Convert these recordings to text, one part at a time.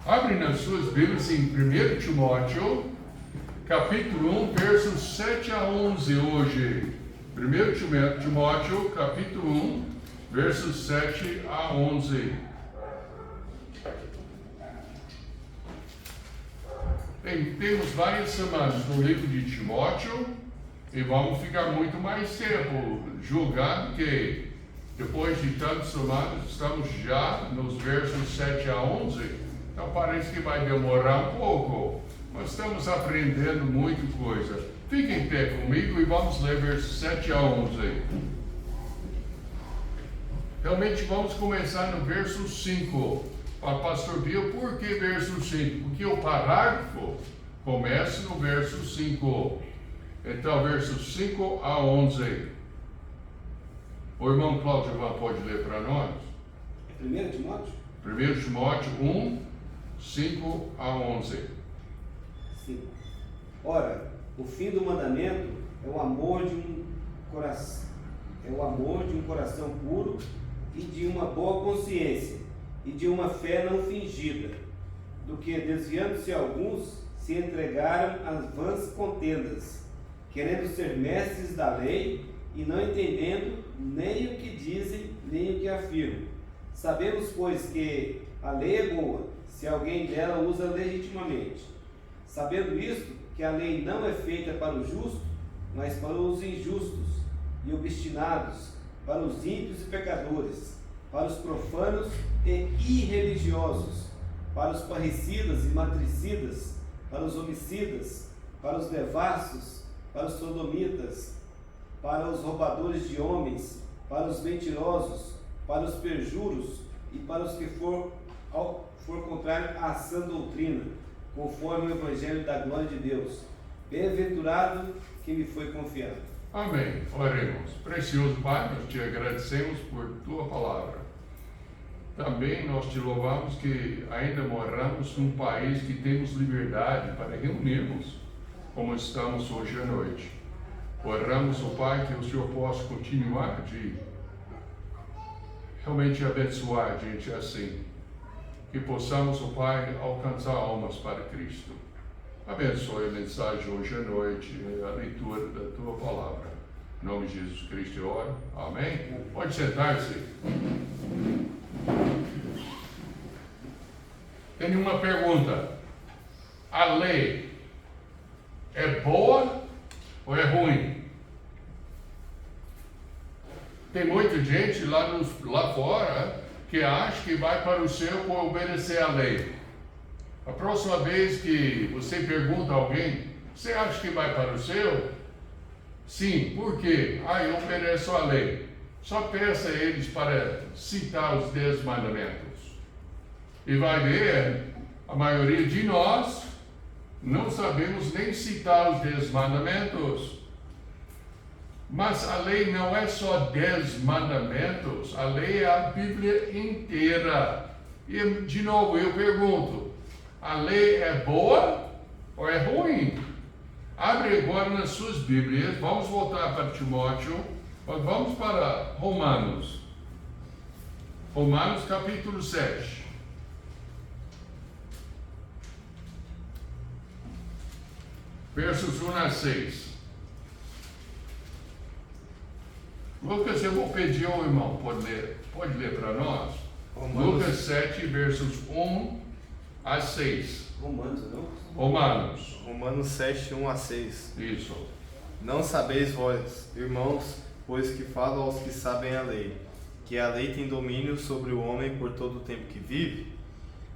Abre nas suas Bíblias em 1 Timóteo, capítulo 1, versos 7 a 11 hoje. 1 Timóteo, capítulo 1, versos 7 a 11. Temos várias semanas no livro de Timóteo e vamos ficar muito mais tempo julgando que depois de tantas semanas estamos já nos versos 7 a 11. Então parece que vai demorar um pouco, mas estamos aprendendo muita coisa. Fique em pé comigo e vamos ler versos 7 a 11. Realmente vamos começar no verso 5. Para Pastor Bill, por que verso 5? Porque o parágrafo começa no verso 5. Então, versos 5 a 11. O irmão Cláudio pode ler para nós? 1 Timóteo? 1 Timóteo 1, 5 a 11. 5. Ora, o fim do mandamento é o amor de um coração puro e de uma boa consciência e de uma fé não fingida, do que, desviando-se alguns, se entregaram a vãs contendas, querendo ser mestres da lei e não entendendo nem o que dizem, nem o que afirmam. Sabemos, pois, que a lei é boa, se alguém dela usa legitimamente. Sabendo isto, que a lei não é feita para o justo, mas para os injustos e obstinados, para os ímpios e pecadores, para os profanos e irreligiosos, para os parricidas e matricidas, para os homicidas, para os devassos, para os sodomitas, para os roubadores de homens, para os mentirosos, para os perjuros e para os que for contrário à sã doutrina, conforme o Evangelho da glória de Deus. Bem-aventurado que me foi confiado. Amém. Oremos. Precioso Pai, nós te agradecemos por tua palavra. Também nós te louvamos que ainda moramos num país que temos liberdade para reunirmos, como estamos hoje à noite. Oramos, ó Pai, que o Senhor possa continuar de realmente abençoar a gente assim. Que possamos, ó Pai, alcançar almas para Cristo. Abençoe a mensagem hoje à noite, a leitura da tua palavra. Em nome de Jesus Cristo eu oro. Amém? Pode sentar-se. Tenho uma pergunta. A lei é boa ou é ruim? Tem muita gente lá fora que acha que vai para o céu por obedecer a lei. A próxima vez que você pergunta a alguém, você acha que vai para o céu? Sim, por quê? Eu obedeço a lei. Só peça a eles para citar os 10 mandamentos. E vai ver, a maioria de nós não sabemos nem citar os 10 mandamentos. Mas a lei não é só 10 mandamentos, a lei é a Bíblia inteira. E, de novo, eu pergunto, a lei é boa ou é ruim? Abre agora nas suas Bíblias, vamos voltar para Timóteo, vamos para Romanos. Romanos capítulo 7. Versos 1 a 6. Lucas, eu vou pedir ao irmão, pode ler para nós? Lucas 7, versos 1 a 6. Romanos 7, 1 a 6. Isso. Não sabeis vós, irmãos, pois que falo aos que sabem a lei, que a lei tem domínio sobre o homem por todo o tempo que vive?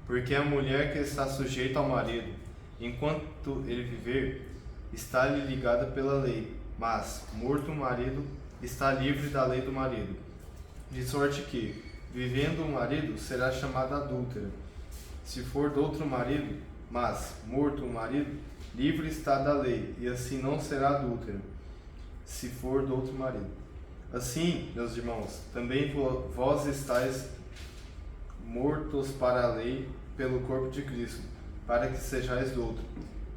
Porque a mulher que está sujeita ao marido, enquanto ele viver, está-lhe ligada pela lei, mas, morto o marido, está livre da lei do marido. De sorte que, vivendo o marido, será chamada adúltera. Se for do outro marido, mas, morto o marido, livre está da lei, e assim não será adúltera, se for do outro marido. Assim, meus irmãos, também vós estáis mortos para a lei pelo corpo de Cristo, para que sejais douto,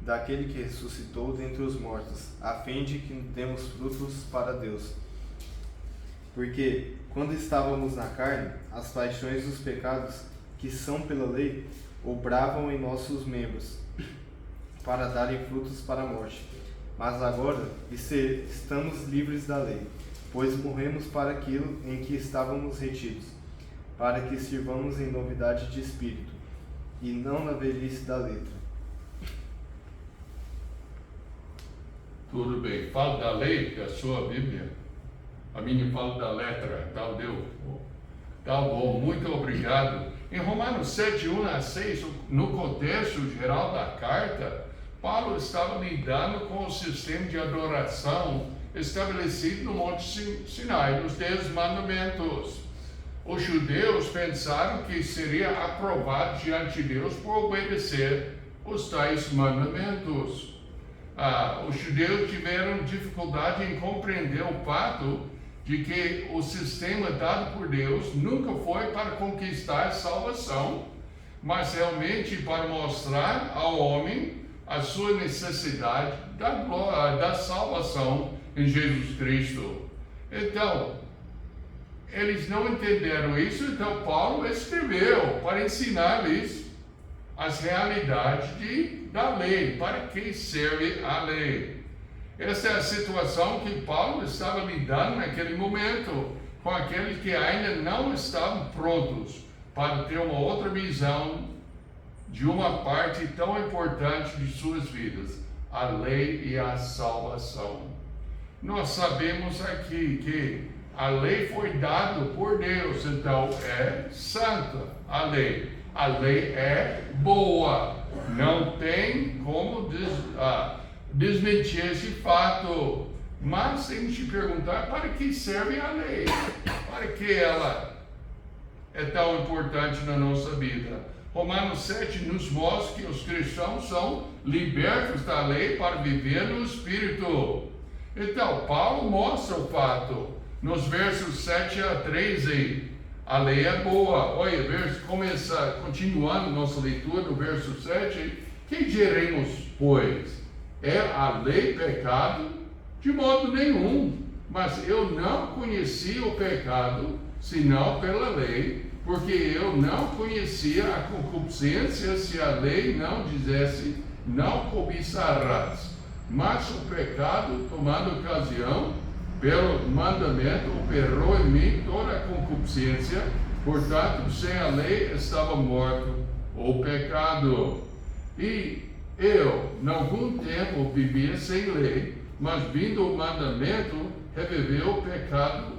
daquele que ressuscitou dentre os mortos, a fim de que demos frutos para Deus. Porque, quando estávamos na carne, as paixões dos pecados, que são pela lei, obravam em nossos membros, para darem frutos para a morte. Mas agora estamos livres da lei, pois morremos para aquilo em que estávamos retidos, para que sirvamos em novidade de espírito, e não na velhice da letra. Tudo bem. Fala da lei, da sua Bíblia. A minha fala da letra. Tal deu. Tá bom, muito obrigado. Em Romanos 7, 1 a 6, no contexto geral da carta, Paulo estava lidando com o sistema de adoração estabelecido no Monte Sinai, nos 10 mandamentos. Os judeus pensaram que seria aprovado diante de Deus por obedecer os tais mandamentos. Os judeus tiveram dificuldade em compreender o fato de que o sistema dado por Deus nunca foi para conquistar a salvação, mas realmente para mostrar ao homem a sua necessidade da salvação em Jesus Cristo. Então, eles não entenderam isso, então Paulo escreveu para ensinar-lhes as realidades da lei, para que serve a lei. Essa é a situação que Paulo estava lidando naquele momento, com aqueles que ainda não estavam prontos para ter uma outra visão de uma parte tão importante de suas vidas, a lei e a salvação. Nós sabemos aqui que a lei foi dada por Deus, então é santa a lei. A lei é boa, não tem como desmentir esse fato. Mas se a gente perguntar, para que serve a lei? Para que ela é tão importante na nossa vida? Romanos 7 nos mostra que os cristãos são libertos da lei para viver no Espírito. Então, Paulo mostra o fato nos versos 7 a 13. A lei é boa. Olha, continuando nossa leitura no verso 7, que diremos, pois? É a lei pecado? De modo nenhum. Mas eu não conhecia o pecado, senão pela lei, porque eu não conhecia a concupiscência se a lei não dissesse, não cobiçarás. Mas o pecado, tomando ocasião, pelo mandamento, operou em mim toda a concupiscência, portanto, sem a lei estava morto o pecado. E eu, em algum tempo, vivia sem lei, mas vindo o mandamento, reviveu o pecado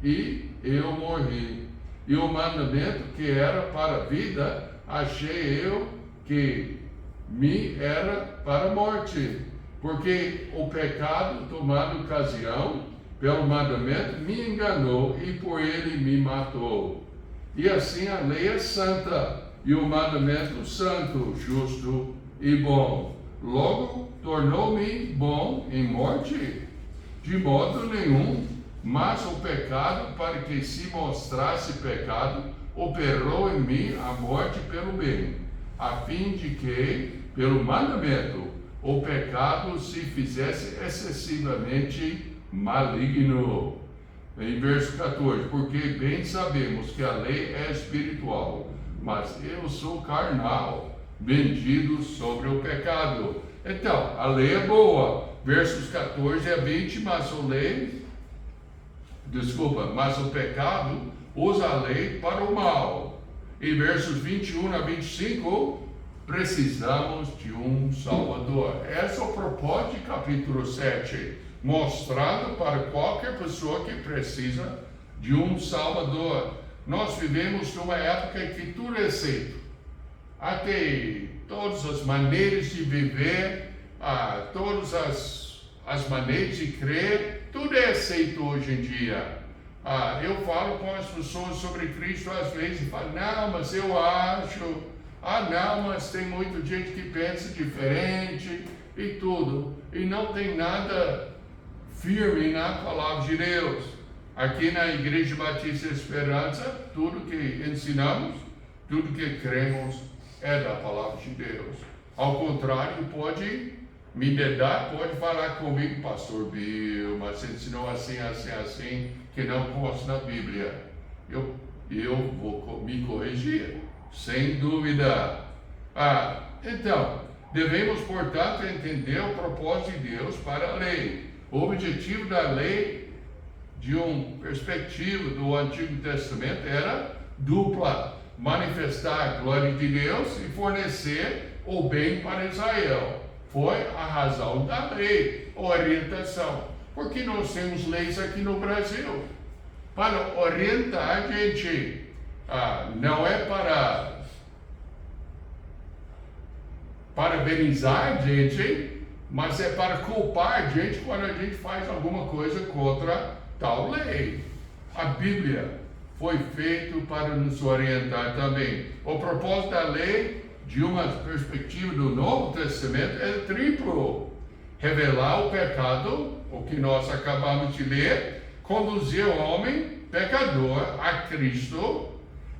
e eu morri. E o mandamento que era para a vida, achei eu que me era para a morte, porque o pecado, tomando ocasião, pelo mandamento, me enganou e por ele me matou. E assim a lei é santa, e o mandamento santo, justo e bom. Logo, tornou-me bom em morte? De modo nenhum, mas o pecado, para que se mostrasse pecado, operou em mim a morte pelo bem, a fim de que, pelo mandamento, o pecado se fizesse excessivamente maligno. Em verso 14, porque bem sabemos que a lei é espiritual, mas eu sou carnal, vendido sobre o pecado. Então, a lei é boa. Versos 14 a 20, mas o pecado usa a lei para o mal. E versos 21 a 25, precisamos de um Salvador. Esse é o propósito de capítulo 7, mostrado para qualquer pessoa que precisa de um Salvador. Nós vivemos numa época que tudo é aceito. Até todas as maneiras de viver, todas as maneiras de crer, tudo é aceito hoje em dia. Eu falo com as pessoas sobre Cristo às vezes e falo, não, mas eu acho, não, mas tem muita gente que pensa diferente e tudo. E não tem nada firme na palavra de Deus. Aqui na Igreja Batista Esperança, tudo que ensinamos, tudo que cremos é da palavra de Deus. Ao contrário, pode me dedar, pode falar comigo, pastor Bill, mas você ensinou assim, que não consta na Bíblia. Eu vou me corrigir, sem dúvida. Então, devemos, portanto, entender o propósito de Deus para a lei. O objetivo da lei, de uma perspectiva do Antigo Testamento, era dupla: manifestar a glória de Deus e fornecer o bem para Israel. Foi a razão da lei, orientação. Porque nós temos leis aqui no Brasil para orientar a gente. Não é para parabenizar a gente, mas é para culpar a gente quando a gente faz alguma coisa contra tal lei. A Bíblia foi feita para nos orientar também. O propósito da lei, de uma perspectiva do Novo Testamento, é triplo: revelar o pecado, o que nós acabamos de ler, conduzir o homem pecador a Cristo,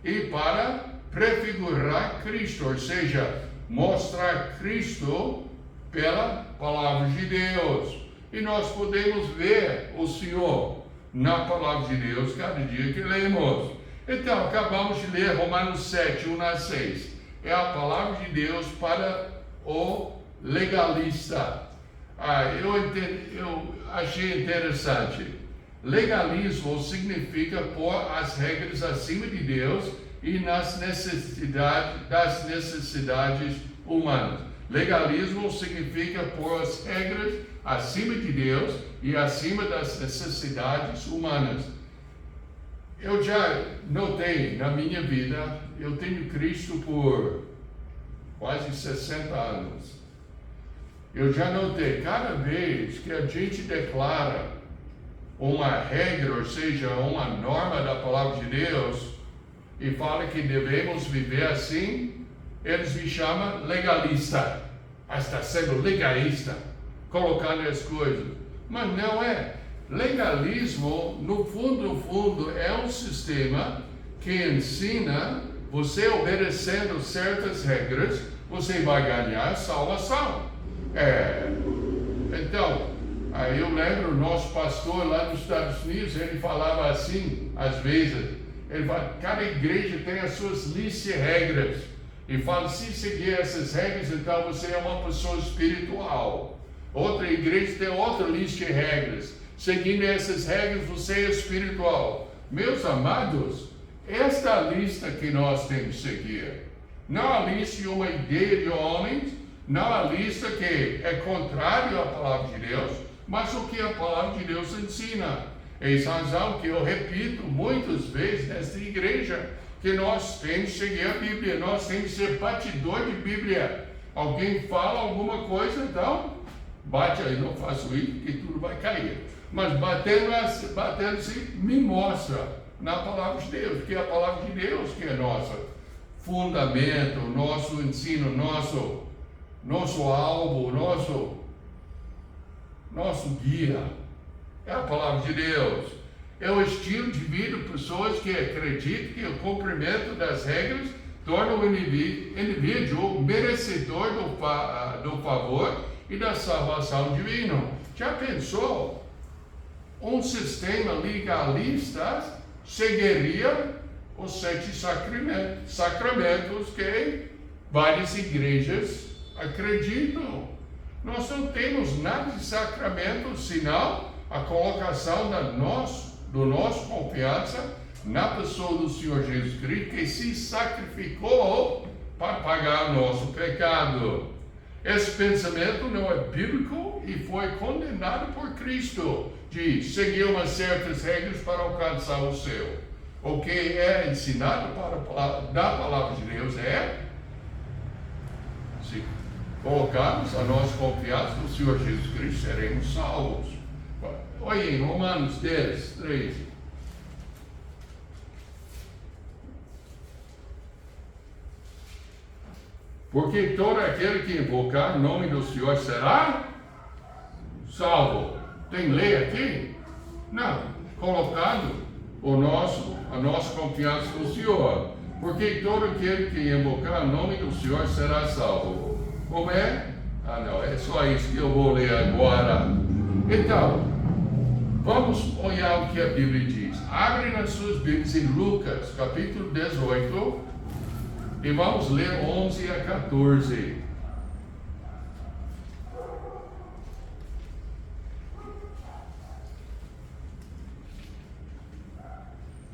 e para prefigurar Cristo, ou seja, mostrar Cristo pela palavra de Deus. E nós podemos ver o Senhor na palavra de Deus cada dia que lemos. Então, acabamos de ler Romanos 7, 1-6. É a palavra de Deus para o legalista. Eu achei interessante. Legalismo significa pôr as regras acima de Deus e das necessidades humanas. Legalismo significa pôr as regras acima de Deus e acima das necessidades humanas. Eu já notei na minha vida, eu tenho Cristo por quase 60 anos. Eu já notei, cada vez que a gente declara uma regra, ou seja, uma norma da palavra de Deus, e fala que devemos viver assim, eles me chamam legalista. Está sendo legalista, colocando as coisas. Mas não é. Legalismo, no fundo, é um sistema que ensina, você obedecendo certas regras, você vai ganhar salvação. Então, eu lembro o nosso pastor lá nos Estados Unidos, ele falava assim, às vezes, ele fala, cada igreja tem as suas listas de regras. E fala, se seguir essas regras, então você é uma pessoa espiritual. Outra igreja tem outra lista de regras. Seguindo essas regras, você é espiritual. Meus amados, esta é a lista que nós temos que seguir. Não a lista de uma ideia de homens, não a lista que é contrária à palavra de Deus, mas o que a palavra de Deus ensina. Eis a razão que eu repito muitas vezes nesta igreja, que nós temos que seguir a Bíblia, nós temos que ser batidor de Bíblia. Alguém fala alguma coisa, então, bate aí, não faço isso, que tudo vai cair. Mas batendo-se, me mostra na palavra de Deus, que é a palavra de Deus que é nosso fundamento, nosso ensino, nosso alvo, nosso guia. É a palavra de Deus. É o estilo de vida de pessoas que acreditam que o cumprimento das regras torna o indivíduo merecedor do favor e da salvação divina. Já pensou? Um sistema legalista seguiria os 7 sacramentos que várias igrejas acreditam. Nós não temos nada de sacramento, senão a colocação do nosso confiança na pessoa do Senhor Jesus Cristo, que se sacrificou para pagar o nosso pecado. Esse pensamento não é bíblico e foi condenado por Cristo, de seguir umas certas regras para alcançar o céu. O que é ensinado da palavra de Deus é, se colocarmos a nossa confiança no Senhor Jesus Cristo, seremos salvos. Olha em Romanos 10, 13. Porque todo aquele que invocar o nome do Senhor será salvo. Tem lei aqui? Não. Colocado a nossa confiança no Senhor. Porque todo aquele que invocar o nome do Senhor será salvo. Como é? Não, é só isso que eu vou ler agora. Então, vamos olhar o que a Bíblia diz. Abre nas suas Bíblias em Lucas, capítulo 18. E vamos ler 11 a 14.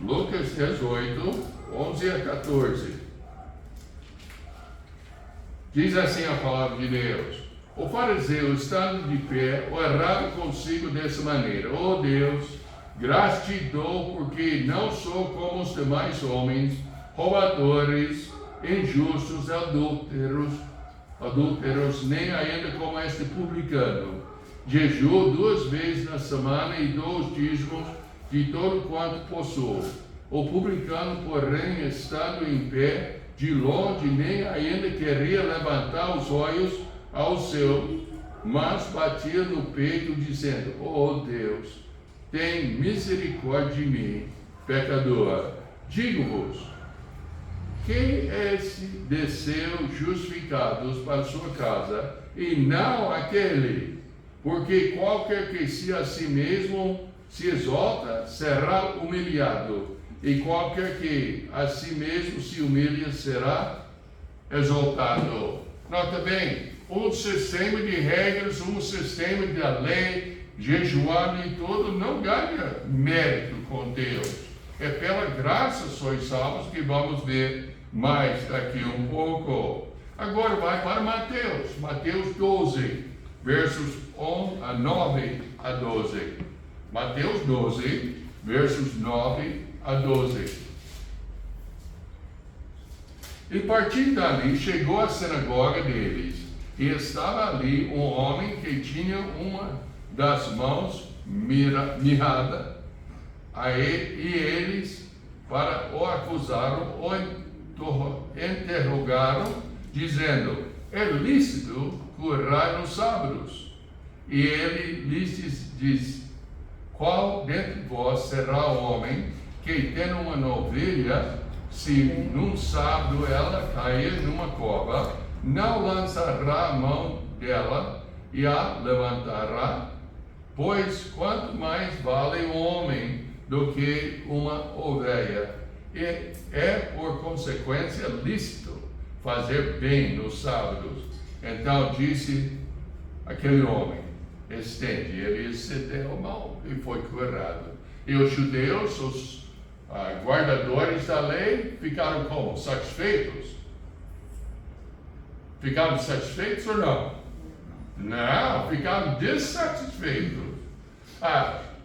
Lucas 18, 11 a 14. Diz assim a palavra de Deus: o fariseu, estando de pé, orava consigo dessa maneira: ó Deus, graças te dou, porque não sou como os demais homens, roubadores, injustos, adúlteros, nem ainda como este publicano. Jejuo 2 vezes na semana e dou os dízimos de todo quanto possuo. O publicano, porém, estando em pé, de longe, nem ainda queria levantar os olhos ao céu, mas batia no peito, dizendo: ó Deus, tem misericórdia de mim, pecador. Digo-vos, quem esse desceu justificados para sua casa, e não aquele? Porque qualquer que se a si mesmo se exalta, será humilhado, e qualquer que a si mesmo se humilha, será exaltado. Nota bem, um sistema de regras, um sistema de lei, jejuando e tudo, não ganha mérito com Deus. É pela graça sois salvos, que vamos ver mais daqui um pouco. Agora vai para Mateus 12, versos 9 a 12. Mateus 12, versos 9 a 12. E partindo dali, chegou à sinagoga deles, e estava ali um homem que tinha uma das mãos mirrada a ele, e eles, para o acusaram, o interrogaram, dizendo: é lícito curar nos sábados? E ele lhes diz: qual dentre vós será o homem que, tendo uma ovelha, se num sábado ela cair numa cova, não lançará a mão dela e a levantará? Pois quanto mais vale um homem do que uma ovelha? E é por consequência lícito fazer bem nos sábados. Então disse aquele homem: estende. Ele estendeu a mão e foi curado. E os judeus, os guardadores da lei, ficaram como? Satisfeitos? Ficaram satisfeitos ou não? Não, ficaram desatisfeitos.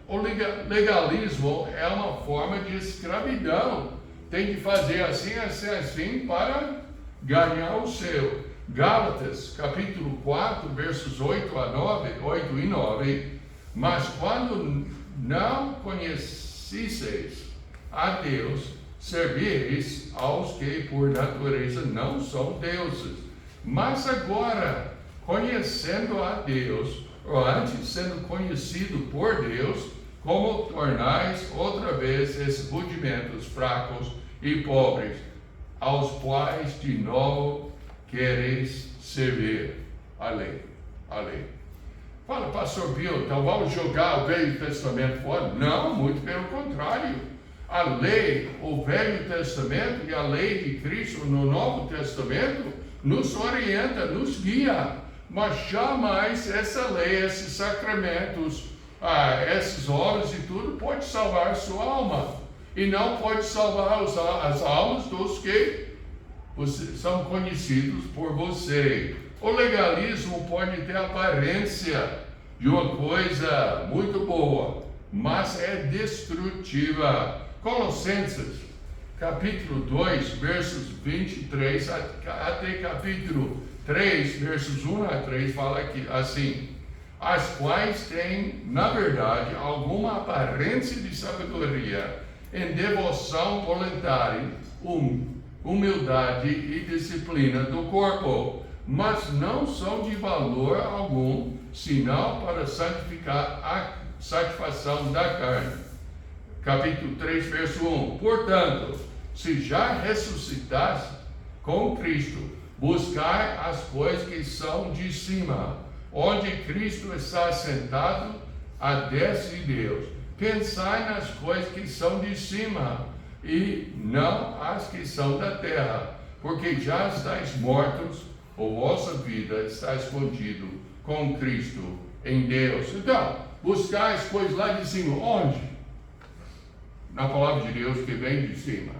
O legalismo é uma forma de escravidão. Tem que fazer assim, assim, assim para ganhar o seu. Gálatas, capítulo 4, versos 8 e 9. Mas quando não conhecesseis a Deus, servieis aos que por natureza não são deuses. Mas agora, conhecendo a Deus, ou antes sendo conhecido por Deus, como tornais outra vez esses rudimentos fracos e pobres, aos quais de novo quereis servir a lei. A lei. Fala, pastor Bill, então vamos jogar o Velho Testamento fora? Não, muito pelo contrário. A lei, o Velho Testamento e a lei de Cristo no Novo Testamento nos orienta, nos guia. Mas jamais essa lei, esses sacramentos, essas obras e tudo pode salvar sua alma. E não pode salvar as almas dos que são conhecidos por você. O legalismo pode ter aparência de uma coisa muito boa, mas é destrutiva. Colossenses, capítulo 2, versos 23 até capítulo 3, versos 1 a 3, fala aqui assim: as quais têm, na verdade, alguma aparência de sabedoria, em devoção voluntária, humildade e disciplina do corpo, mas não são de valor algum, senão para santificar a satisfação da carne. Capítulo 3, verso 1. Portanto, se já ressuscitaste com Cristo, buscai as coisas que são de cima, onde Cristo está sentado à destra de Deus. Pensai nas coisas que são de cima, e não as que são da terra, porque já estáis mortos, ou vossa vida está escondido com Cristo em Deus. Então, buscais, pois, lá de cima. Onde? Na palavra de Deus que vem de cima.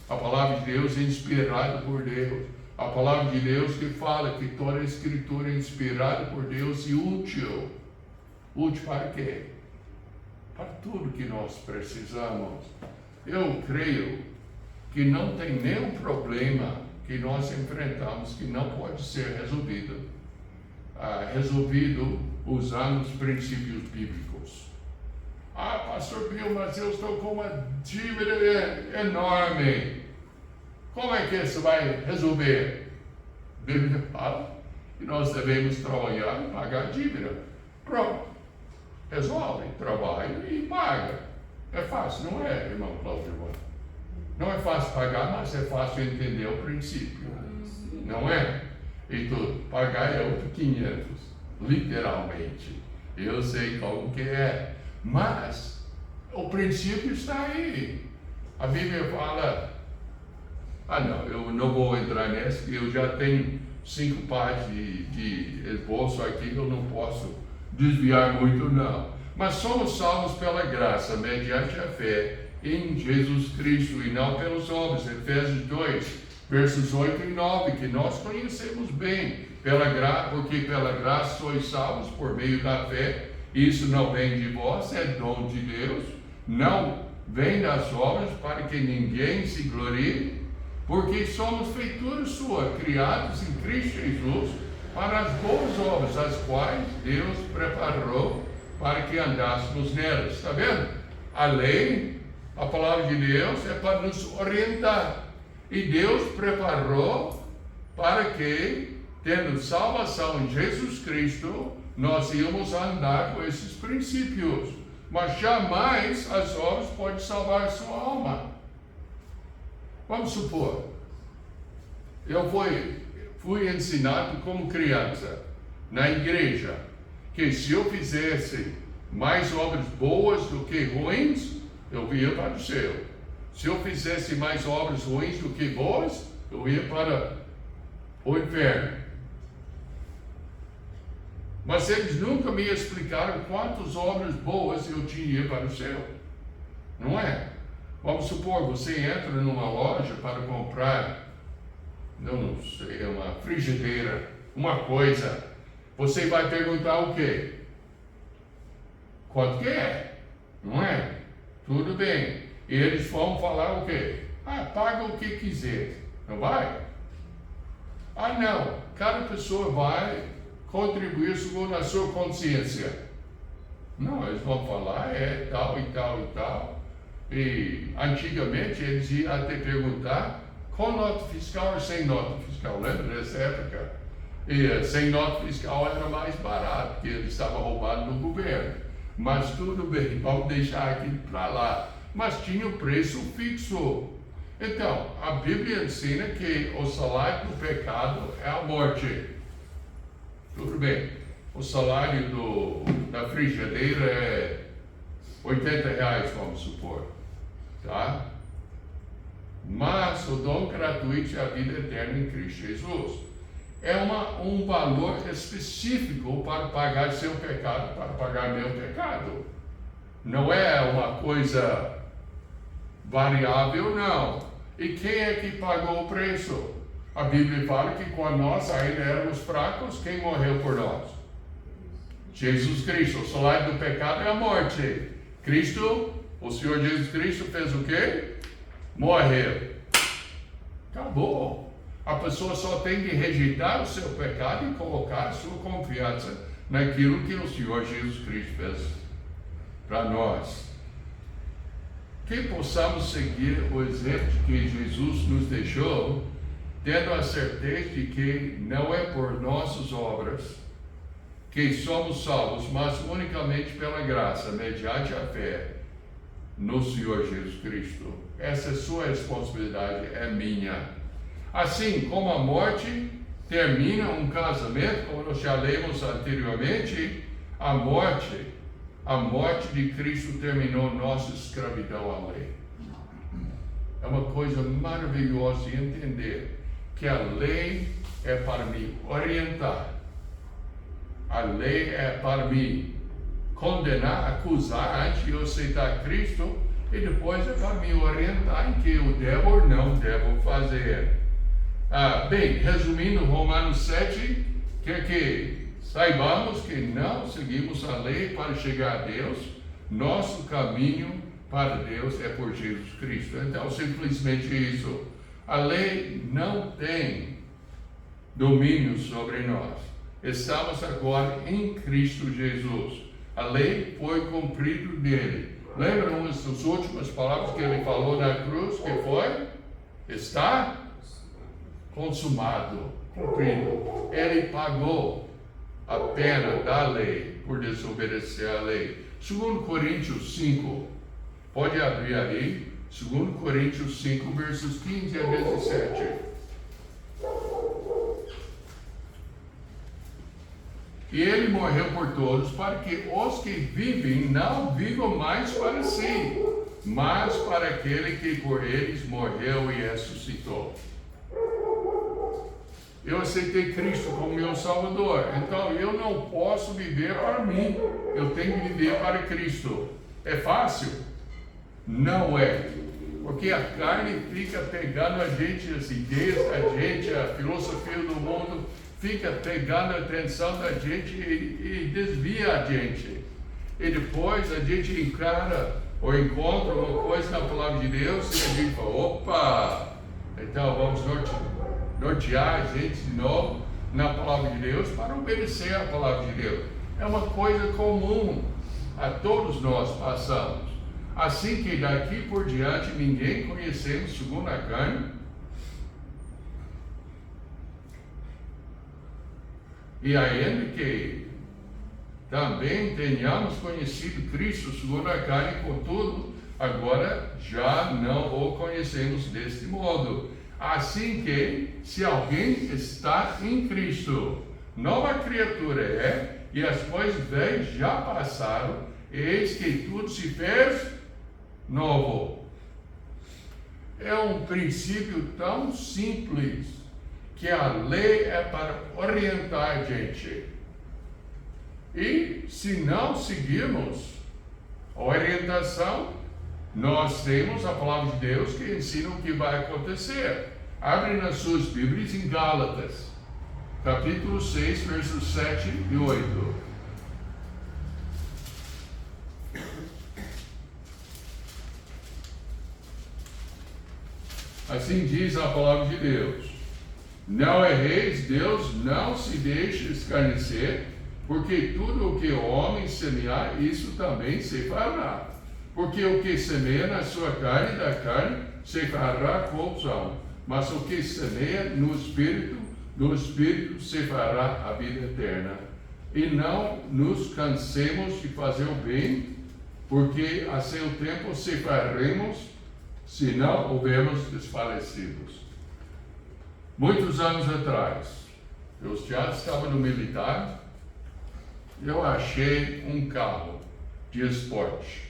A palavra de Deus é inspirada por Deus. A palavra de Deus que fala que toda a Escritura é inspirada por Deus e útil. Útil para quê? Para tudo que nós precisamos. Eu creio que não tem nenhum problema que nós enfrentamos que não pode ser resolvido usando os princípios bíblicos. Ah, pastor Bill, mas eu estou com uma dívida enorme. Como é que isso vai resolver? A Bíblia fala que nós devemos trabalhar e pagar a dívida. Pronto. Resolve, trabalha e paga. É fácil, não é, irmão Cláudio? Não é fácil pagar, mas é fácil entender o princípio. Não é? E tudo. Pagar é outro 500, literalmente. Eu sei como que é. Mas o princípio está aí. A Bíblia fala... não, eu não vou entrar nessa, porque eu já tenho 5 páginas de esboço aqui, eu não posso desviar muito não. Mas somos salvos pela graça, mediante a fé em Jesus Cristo e não pelos homens. Efésios 2, versos 8 e 9, que nós conhecemos bem, porque pela graça sois salvos por meio da fé. Isso não vem de vós, é dom de Deus, não vem das obras para que ninguém se glorie, porque somos feitura sua, criados em Cristo Jesus, para as boas obras, as quais Deus preparou para que andássemos nelas. Está vendo? A lei, a palavra de Deus, é para nos orientar. E Deus preparou para que, tendo salvação em Jesus Cristo, nós íamos andar com esses princípios. Mas jamais as obras podem salvar sua alma. Vamos supor, eu fui ensinado como criança na igreja que se eu fizesse mais obras boas do que ruins, eu ia para o céu. Se eu fizesse mais obras ruins do que boas, eu ia para o inferno. Mas eles nunca me explicaram quantas obras boas eu tinha para o céu. Não é? Vamos supor, você entra numa loja para comprar, não sei, uma frigideira, uma coisa. Você vai perguntar o quê? Quanto que é? Não é? Tudo bem. E eles vão falar o quê? Paga o que quiser. Não vai? Não. Cada pessoa vai contribuir segundo a sua consciência. Não, eles vão falar, tal e tal e tal. E antigamente eles iam até perguntar com nota fiscal ou sem nota fiscal. Lembra dessa época? E sem nota fiscal era mais barato, porque ele estava roubado no governo. Mas tudo bem, vamos deixar aqui para lá. Mas tinha o preço fixo. Então, a Bíblia ensina que o salário do pecado é a morte. Tudo bem. O salário da frigideira é R$80, vamos supor. Tá? Mas o dom gratuito é a vida eterna em Cristo Jesus. É um valor específico para pagar seu pecado, para pagar meu pecado. Não é uma coisa variável, não. E quem é que pagou o preço? A Bíblia fala que quando nós ainda éramos fracos, quem morreu por nós? Jesus Cristo. O salário do pecado é a morte. Cristo, o Senhor Jesus Cristo fez o quê? Morreu. Acabou. A pessoa só tem que rejeitar o seu pecado e colocar a sua confiança naquilo que o Senhor Jesus Cristo fez para nós. Que possamos seguir o exemplo que Jesus nos deixou, tendo a certeza de que não é por nossas obras que somos salvos, mas unicamente pela graça, mediante a fé no Senhor Jesus Cristo. Essa é sua responsabilidade, é minha. Assim como a morte termina um casamento, como nós já lemos anteriormente, a morte de Cristo terminou nossa escravidão à lei. É uma coisa maravilhosa de entender. que a lei é para me orientar. A lei é para me condenar, acusar antes de eu aceitar Cristo, e depois é para me orientar em que eu devo ou não devo fazer. Bem, resumindo, Romanos 7 quer que saibamos que não seguimos a lei para chegar a Deus. Nosso caminho para Deus é por Jesus Cristo. Então, simplesmente isso. A lei não tem domínio sobre nós. Estamos agora em Cristo Jesus. A lei foi cumprida dele. Lembram as últimas palavras que ele falou na cruz? Que foi? Está consumado, cumprido. Ele pagou a pena da lei por desobedecer a lei. 2 Coríntios 5, pode abrir aí, 2 Coríntios 5, versos 15 a 17. E ele morreu por todos, para que os que vivem não vivam mais para si, mas para aquele que por eles morreu e ressuscitou. Eu aceitei Cristo como meu Salvador, então eu não posso viver para mim, eu tenho que viver para Cristo. É fácil? Não é, porque a carne fica pegando a gente, as ideias da gente, a filosofia do mundo, fica pegando a atenção da gente e desvia a gente. E depois a gente encara ou encontra uma coisa na palavra de Deus e a gente fala, opa, então vamos nortear a gente de novo na palavra de Deus para obedecer a palavra de Deus. É uma coisa comum, a todos nós passamos. Assim que daqui por diante ninguém conhecemos segundo a carne, e ainda que também tenhamos conhecido Cristo segundo a carne, contudo, agora já não o conhecemos deste modo. Assim que, se alguém está em Cristo, nova criatura é, e as coisas velhas já passaram, eis que tudo se fez novo. É um princípio tão simples, que a lei é para orientar a gente. E se não seguirmos a orientação, nós temos a palavra de Deus que ensina o que vai acontecer. Abre nas suas Bíblias em Gálatas, capítulo 6, versos 7 e 8. Assim diz a palavra de Deus. Não erreis, Deus não se deixa escarnecer, porque tudo o que o homem semear, isso também se fará. Porque o que semeia na sua carne, da carne, se fará corrupção. Mas o que semeia no Espírito, do Espírito se fará a vida eterna. E não nos cansemos de fazer o bem, porque a seu tempo se faremos, se não houvermos desfalecidos. Muitos anos atrás, eu já estava no militar, eu achei um carro de esporte.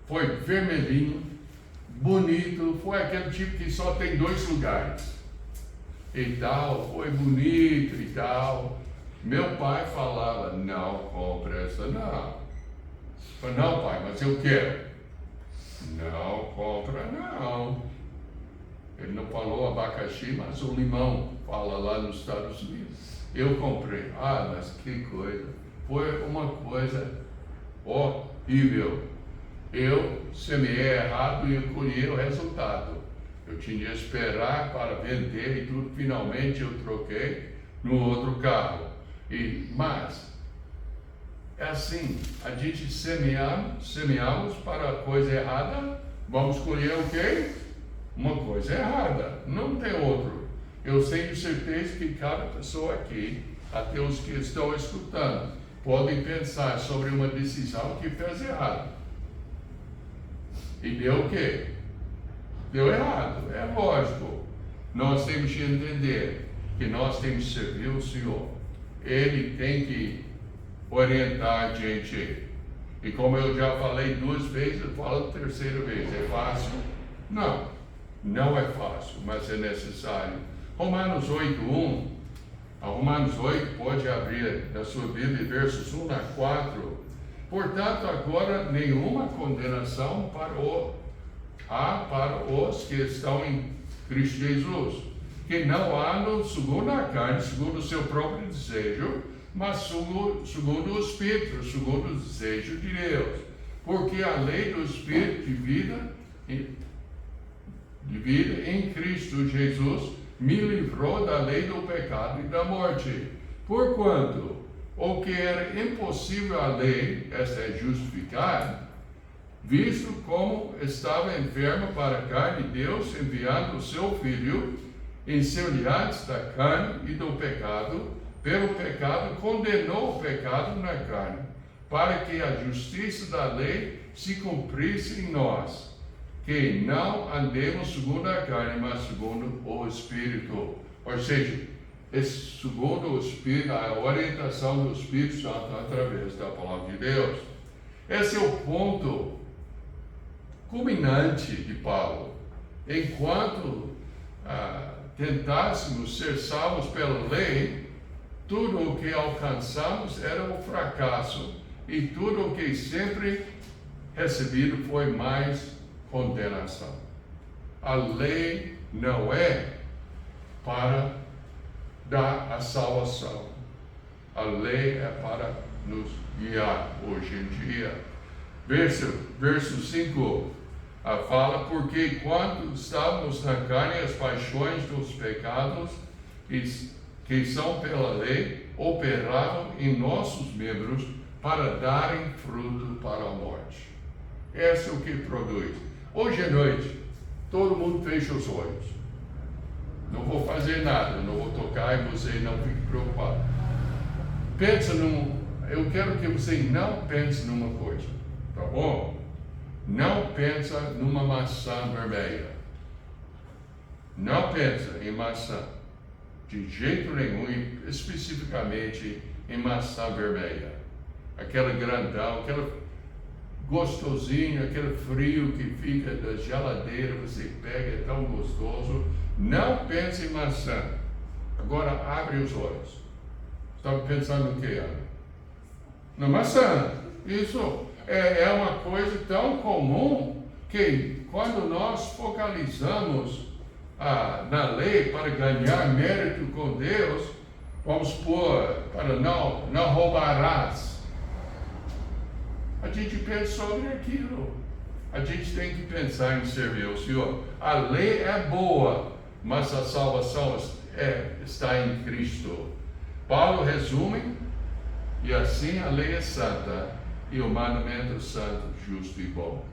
Foi vermelhinho, bonito, foi aquele tipo que só tem 2 lugares. E tal, foi bonito e tal. Meu pai falava, não compra essa não. Eu falei, não pai, mas eu quero. Não compra não. Ele não falou abacaxi, mas o limão fala lá nos Estados Unidos. Eu comprei. Mas que coisa. Foi uma coisa horrível. Eu semeei errado e eu colhi o resultado. Eu tinha que esperar para vender e tudo. Finalmente eu troquei no outro carro. Mas, é assim, a gente semeamos para a coisa errada, vamos colher o quê? Uma coisa errada, não tem outro. Eu tenho certeza que cada pessoa aqui, até os que estão escutando, podem pensar sobre uma decisão que fez errado. E deu o quê? Deu errado, é lógico. Nós temos que entender que nós temos que servir o Senhor. Ele tem que orientar a gente. E como eu já falei 2 vezes, eu falo a 3ª vez. É fácil? Não. Não é fácil, mas é necessário. Romanos 8:1. Romanos 8, pode abrir na sua Bíblia, versos 1 a 4. Portanto, agora nenhuma condenação há para os que estão em Cristo Jesus, que não andam segundo a carne, segundo o seu próprio desejo, mas segundo o Espírito, segundo o desejo de Deus. Porque a lei do Espírito de vida em Cristo Jesus me livrou da lei do pecado e da morte. Porquanto o que era impossível à lei, esta é justificar, visto como estava enfermo para a carne, Deus, enviando o seu Filho, ensemelhantes da carne e do pecado, pelo pecado condenou o pecado na carne, para que a justiça da lei se cumprisse em nós, que não andemos segundo a carne, mas segundo o Espírito. Ou seja, segundo o Espírito, a orientação do Espírito Santo através da palavra de Deus. Esse é o ponto culminante de Paulo. Enquanto tentássemos ser salvos pela lei, tudo o que alcançamos era um fracasso, e tudo o que sempre recebido foi mais condenação. A lei não é para dar a salvação. A lei é para nos guiar hoje em dia. Verso 5 fala, porque quando estávamos na carne, as paixões dos pecados que são pela lei operavam em nossos membros para darem fruto para a morte. Esse é o que produz. Hoje à noite, todo mundo fecha os olhos. Não vou fazer nada, não vou tocar e você não fique preocupado. Eu quero que você não pense numa coisa, tá bom? Não pensa numa maçã vermelha. Não pensa em maçã. De jeito nenhum, especificamente em maçã vermelha. Aquela grandão, aquela gostosinha, aquele frio que fica da geladeira, você pega, é tão gostoso. Não pense em maçã. Agora abre os olhos. Estava pensando no que, Ana? Na maçã. Isso é uma coisa tão comum que quando nós focalizamos na lei para ganhar mérito com Deus, vamos pôr para não roubarás. A gente pensa sobre aquilo. A gente tem que pensar em servir ao Senhor. A lei é boa, mas a salvação está em Cristo. Paulo resume, e assim a lei é santa, e o mandamento santo, justo e bom.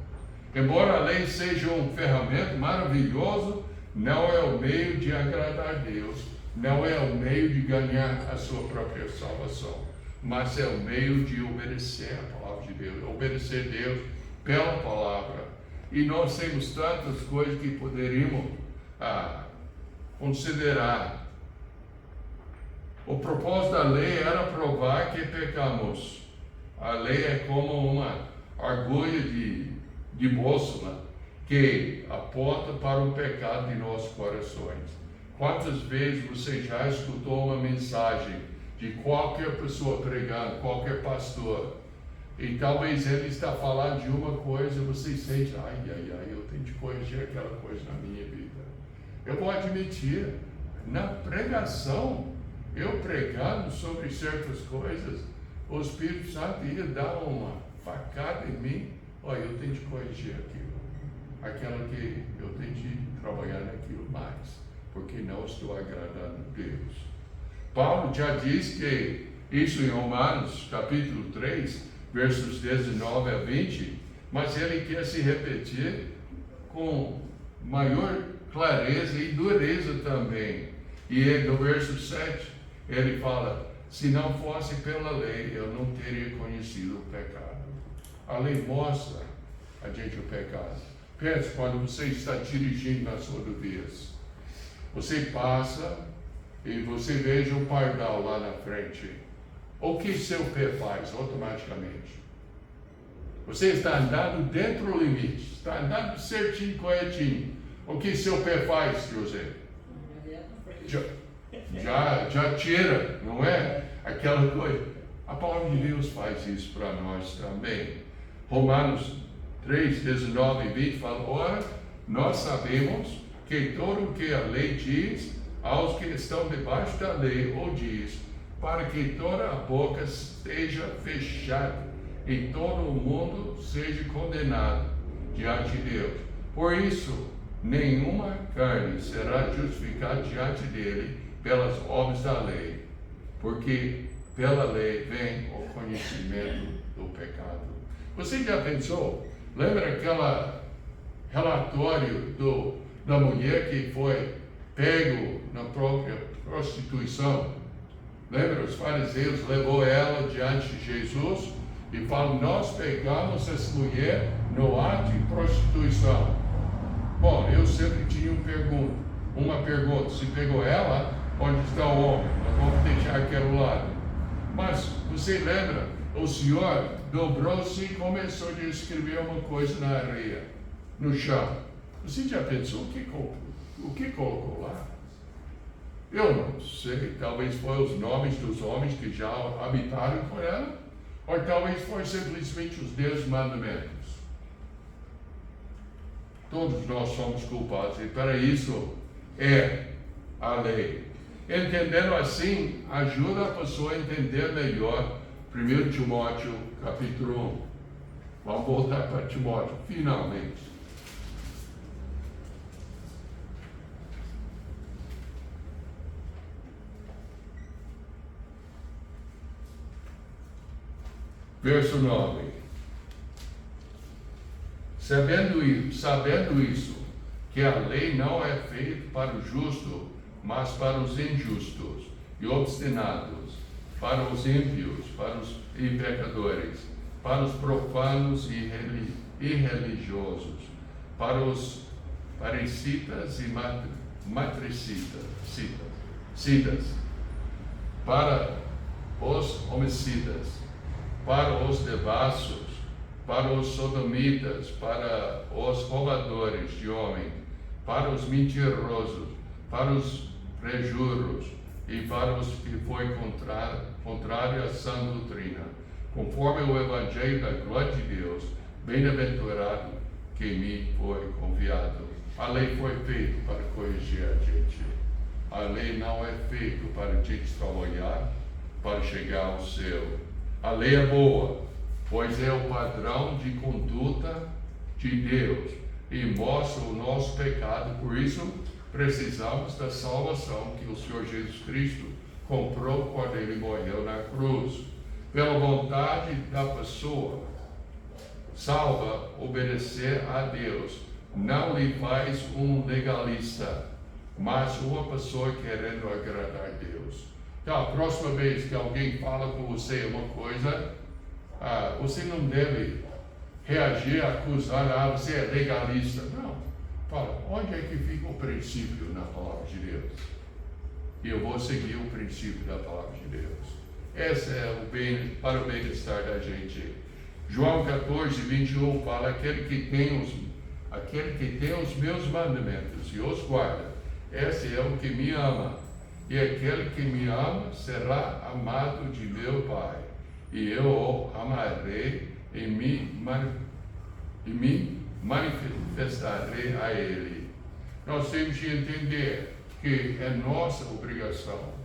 Embora a lei seja um ferramenta maravilhoso, não é o meio de agradar a Deus, não é o meio de ganhar a sua própria salvação, mas é o meio de obedecer a palavra de Deus, obedecer a Deus pela palavra. E nós temos tantas coisas que poderíamos considerar. O propósito da lei era provar que pecamos. A lei é como uma agulha de bússola que aponta para o pecado de nossos corações. Quantas vezes você já escutou uma mensagem de qualquer pessoa pregando, qualquer pastor, e talvez ele está falando de uma coisa, você sente, eu tenho de corrigir aquela coisa na minha vida. Eu vou admitir, na pregação, eu pregando sobre certas coisas, o Espírito Santo ia dar uma facada em mim, eu tenho de corrigir aquela que eu tenho de trabalhar naquilo mais, porque não estou agradando a Deus. Paulo já diz que isso em Romanos, capítulo 3, versos 19 a 20, mas ele quer se repetir com maior clareza e dureza também. E no verso 7, ele fala, se não fosse pela lei, eu não teria conhecido o pecado. A lei mostra a gente o pecado. Pense quando você está dirigindo nas rodovias. Você passa e você veja um pardal lá na frente. O que seu pé faz automaticamente? Você está andando dentro do limite, está andando certinho, corretinho. O que seu pé faz, José? já tira, não é? Aquela coisa. A palavra de Deus faz isso para nós também. Romanos 3, 19 e 20 fala: ora, nós sabemos que todo o que a lei diz aos que estão debaixo da lei, ou diz, para que toda a boca esteja fechada e todo o mundo seja condenado diante de Deus. Por isso, nenhuma carne será justificada diante dele pelas obras da lei, porque pela lei vem o conhecimento do pecado. Você já pensou? Lembra aquele relatório da mulher que foi pego na própria prostituição? Lembra? Os fariseus levou ela diante de Jesus e falam: nós pegamos essa mulher no ato de prostituição. Bom, eu sempre tinha uma pergunta: se pegou ela, onde está o homem? Nós vamos deixar aquele lado. Mas você lembra? O Senhor dobrou-se e começou a escrever uma coisa na areia, no chão. Você já pensou o que colocou lá? Eu não sei, talvez foi os nomes dos homens que já habitaram com ela, ou talvez foi simplesmente os 10 mandamentos. Todos nós somos culpados e para isso é a lei. Entendendo assim, ajuda a pessoa a entender melhor 1 Timóteo capítulo 1. Vamos voltar para Timóteo, finalmente. Verso 9. Sabendo isso, que a lei não é feita para o justo, mas para os injustos e obstinados, para os ímpios, e pecadores, para os profanos e irreligiosos, para os parecitas e matricidas, para os homicidas, para os devassos, para os sodomitas, para os roubadores de homem, para os mentirosos, para os prejuros e para os que foi contrário à sã doutrina, conforme o evangelho da glória de Deus, bem-aventurado que me foi confiado. A lei foi feita para corrigir a gente. A lei não é feita para a gente trabalhar, para chegar ao céu. A lei é boa, pois é o padrão de conduta de Deus e mostra o nosso pecado. Por isso, precisamos da salvação que o Senhor Jesus Cristo comprou quando Ele morreu na cruz. Pela vontade da pessoa salva, obedecer a Deus não lhe faz um legalista, mas uma pessoa querendo agradar a Deus. Então, a próxima vez que alguém fala com você uma coisa, você não deve reagir, acusar, você é legalista. Não. Fala, onde é que fica o princípio na palavra de Deus? E eu vou seguir o princípio da palavra de Deus. Esse é o bem, para o bem-estar da gente. João 14, 21 fala: aquele que tem os meus mandamentos e os guarda, esse é o que me ama. E aquele que me ama será amado de meu Pai, e eu o amarei e me manifestarei a Ele. Nós temos de entender que é nossa obrigação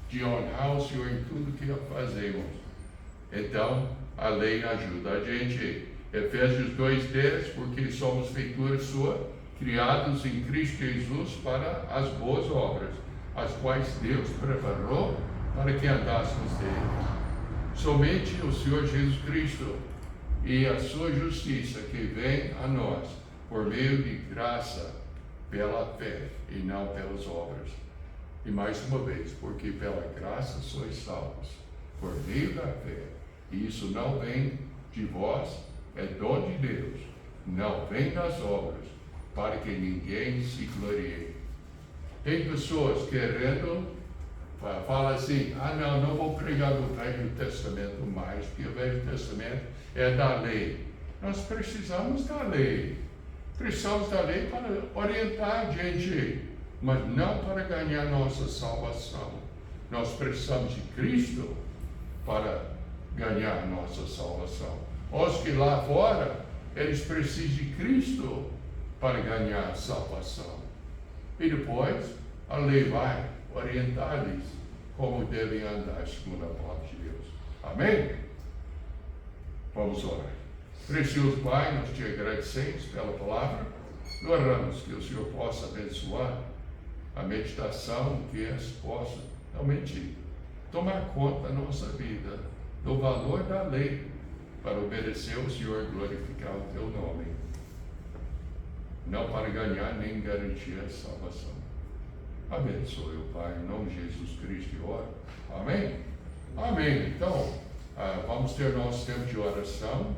de honrar o Senhor em tudo que fazemos. Então, a lei ajuda a gente. Efésios 2:10, porque somos feituras sua, criados em Cristo Jesus para as boas obras, as quais Deus preparou para que andássemos nele. Somente o Senhor Jesus Cristo e a sua justiça que vem a nós por meio de graça, pela fé e não pelas obras. E mais uma vez, porque pela graça sois salvos, por meio da fé. E isso não vem de vós, é dom de Deus, não vem das obras, para que ninguém se glorie. Tem pessoas querendo, fala assim: não vou pregar no Velho Testamento mais, porque o Velho Testamento é da lei. Nós precisamos da lei. Precisamos da lei para orientar a gente. mas não para ganhar nossa salvação. Nós precisamos de Cristo para ganhar nossa salvação. Os que lá fora, eles precisam de Cristo para ganhar a salvação. E depois, a lei vai orientar-lhes como devem andar segundo a palavra de Deus. Amém? Vamos orar. Precioso Pai, nós te agradecemos pela palavra. Oramos que o Senhor possa abençoar a meditação, que essa possa realmente tomar conta da nossa vida, do valor da lei, para obedecer ao Senhor e glorificar o teu nome. Não para ganhar nem garantir a salvação. Abençoe o Pai, em nome de Jesus Cristo e oro. Amém? Amém. Então, vamos ter nosso tempo de oração.